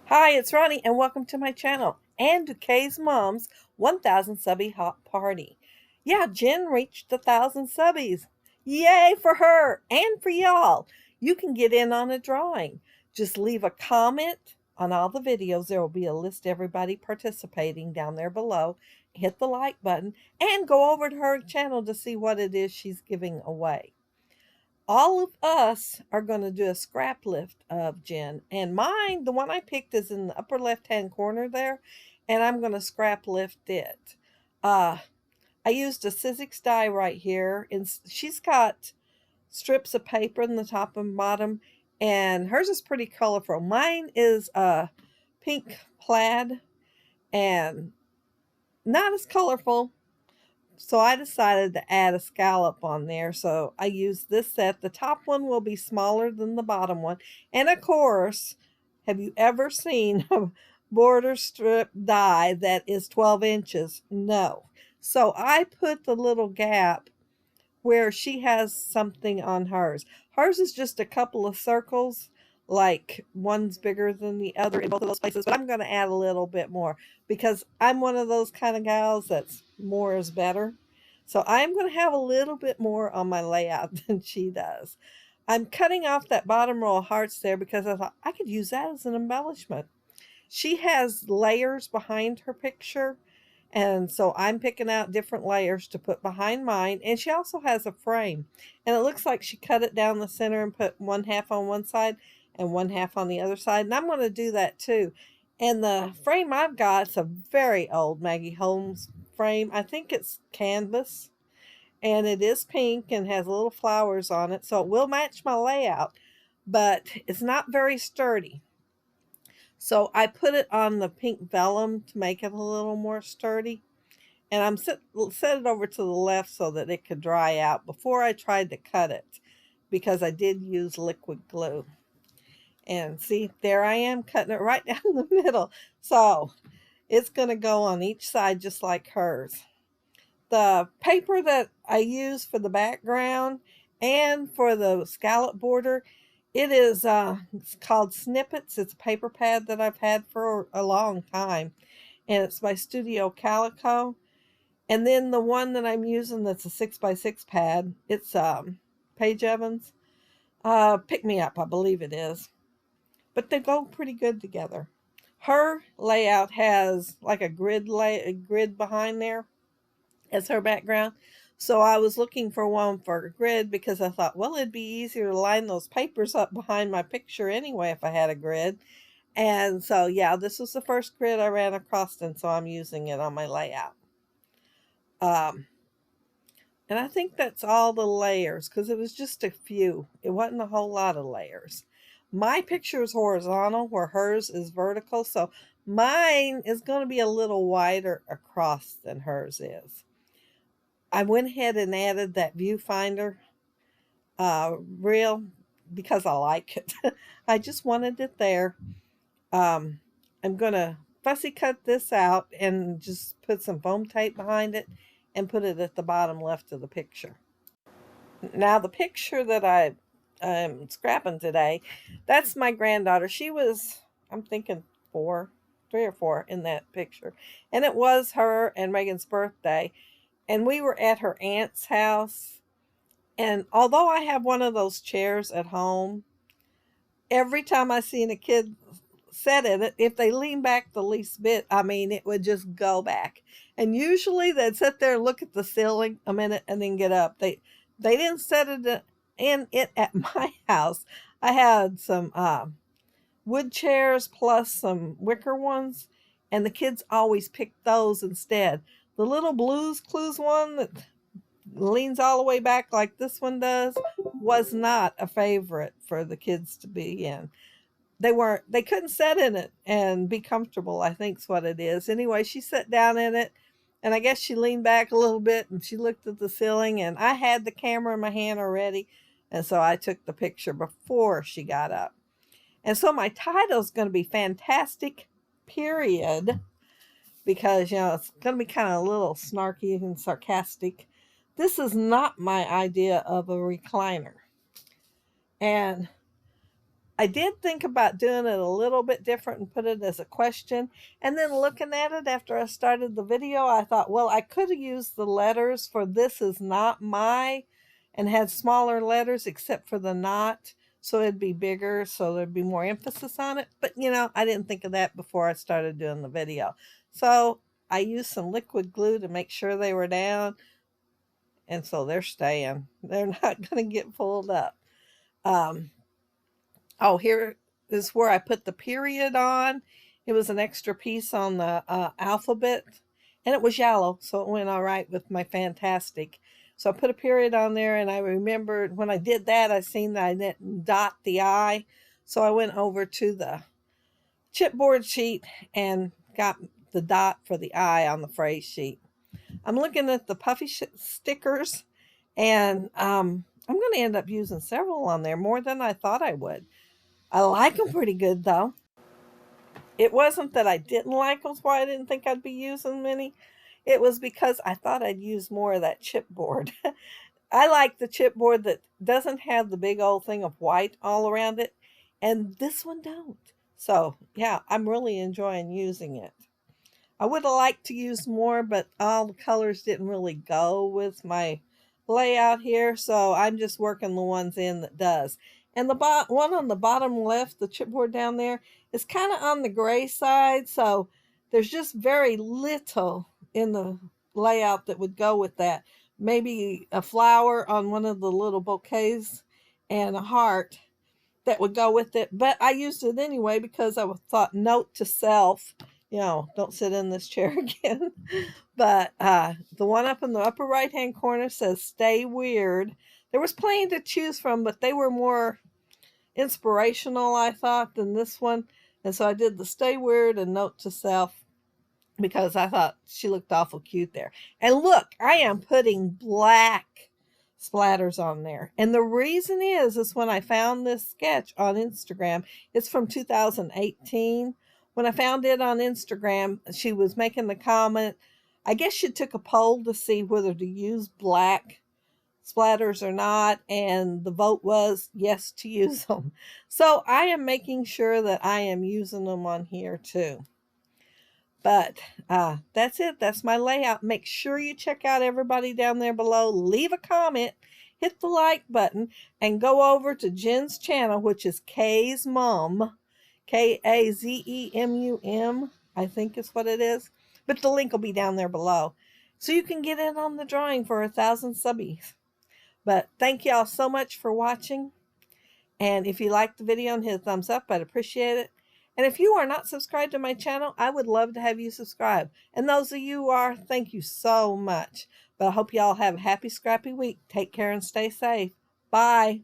Hi, it's Ronnie, and welcome to my channel and to Kaezmum's 1000 subby hot party. Yeah, Jen reached 1,000 subbies. Yay for her and for y'all. You can get in on a drawing. Just leave a comment on all the videos. There will be a list of everybody participating down there below. Hit the like button and go over to her channel to see what it is she's giving away. All of us are going to do a scrap lift of Jen. And mine, the one I picked, is in the upper left-hand corner there. And I'm going to scrap lift it. Uh, I used a Sizzix die right here. And she's got strips of paper in the top and bottom. And hers is pretty colorful. Mine is pink plaid and not as colorful. So I decided to add a scallop on there. So I used this set. The top one will be smaller than the bottom one. And of course, have you ever seen a border strip die that is 12 inches? No. So I put the little gap where she has something on hers. Hers is just a couple of circles, like one's bigger than the other in both of those places, but I'm going to add a little bit more because I'm one of those kind of gals that's more is better. So I'm going to have a little bit more on my layout than she does. I'm cutting off that bottom row of hearts there because I thought I could use that as an embellishment. She has layers behind her picture, and so I'm picking out different layers to put behind mine. And she also has a frame. And it looks like she cut it down the center and put one half on one side and one half on the other side. And I'm going to do that too. And the frame I've got is a very old Maggie Holmes frame. I think it's canvas. And it is pink and has little flowers on it. So it will match my layout. But it's not very sturdy. So I put it on the pink vellum to make it a little more sturdy. And I'm set it over to the left so that it could dry out before I tried to cut it, because I did use liquid glue. And see, there I am cutting it right down the middle. So it's going to go on each side just like hers. The paper that I use for the background and for the scallop border, it is it's called Snippets. It's a paper pad that I've had for a long time, and it's by Studio Calico. And then the one that I'm using that's a 6x6 pad, it's Paige Evans. Pick Me Up, I believe it is. But they go pretty good together. Her layout has like a grid behind there as her background. So I was looking for one for a grid because I thought, well, it'd be easier to line those papers up behind my picture anyway if I had a grid. And so, yeah, this was the first grid I ran across, and so I'm using it on my layout. And I think that's all the layers because it was just a few. It wasn't a whole lot of layers. My picture is horizontal where hers is vertical. So mine is going to be a little wider across than hers is. I went ahead and added that viewfinder reel because I like it. I just wanted it there. I'm going to fussy cut this out and just put some foam tape behind it and put it at the bottom left of the picture. Now the picture that I'm scrapping today, that's my granddaughter. She was, I'm thinking 3 or 4 in that picture. And it was her and Megan's birthday. And we were at her aunt's house. And although I have one of those chairs at home, every time I seen a kid sit in it, if they lean back the least bit, I mean, it would just go back. And usually they'd sit there and look at the ceiling a minute and then get up. They didn't set it in it at my house. I had some wood chairs plus some wicker ones, and the kids always picked those instead. The little Blues Clues one that leans all the way back like this one does was not a favorite for the kids to be in. They couldn't sit in it and be comfortable, I think's what it is. Anyway, she sat down in it, and I guess she leaned back a little bit and she looked at the ceiling, and I had the camera in my hand already, and so I took the picture before she got up. And so my title is going to be Fantastic Period, because it's going to be kind of a little snarky and sarcastic. This is not my idea of a recliner. And I did think about doing it a little bit different and put it as a question. And then looking at it after I started the video, I thought, well, I could have used the letters for "this is not my," and had smaller letters except for the "not." So it'd be bigger, so there'd be more emphasis on it. But, I didn't think of that before I started doing the video. So I used some liquid glue to make sure they were down. And so they're staying. They're not going to get pulled up. Oh, here is where I put the period on. It was an extra piece on the alphabet, and it was yellow, so it went all right with my fantastic. So I put a period on there, and I remembered when I did that, I seen that I didn't dot the I. So I went over to the chipboard sheet and got the dot for the I on the phrase sheet. I'm looking at the puffy stickers, and I'm going to end up using several on there, more than I thought I would. I like them pretty good, though. It wasn't that I didn't like them, why I didn't think I'd be using many. It was because I thought I'd use more of that chipboard. I like the chipboard that doesn't have the big old thing of white all around it, and this one don't. So, yeah, I'm really enjoying using it. I would have liked to use more, but all the colors didn't really go with my layout here, so I'm just working the ones in that does. And the one on the bottom left, the chipboard down there, is kind of on the gray side, so there's just very little in the layout that would go with that. Maybe a flower on one of the little bouquets and a heart that would go with it, but I used it anyway because I thought, note to self, don't sit in this chair again. But the one up in the upper right hand corner says "Stay Weird." There was plenty to choose from, but they were more inspirational, I thought, than this one. And so I did the "Stay Weird" and "Note to Self" because I thought she looked awful cute there. And look, I am putting black splatters on there. And the reason is when I found this sketch on Instagram, it's from 2018. When I found it on Instagram, she was making the comment, I guess she took a poll to see whether to use black splatters or not, and the vote was yes to use them. So I am making sure that I am using them on here too. But that's it. That's my layout. Make sure you check out everybody down there below. Leave a comment, hit the like button, and go over to Jen's channel, which is Kaezmum, Kazemun, I think is what it is. But the link will be down there below. So you can get in on the drawing for 1,000 subbies. But thank y'all so much for watching. And if you liked the video and hit a thumbs up, I'd appreciate it. And if you are not subscribed to my channel, I would love to have you subscribe. And those of you who are, thank you so much. But I hope y'all have a happy, scrappy week. Take care and stay safe. Bye.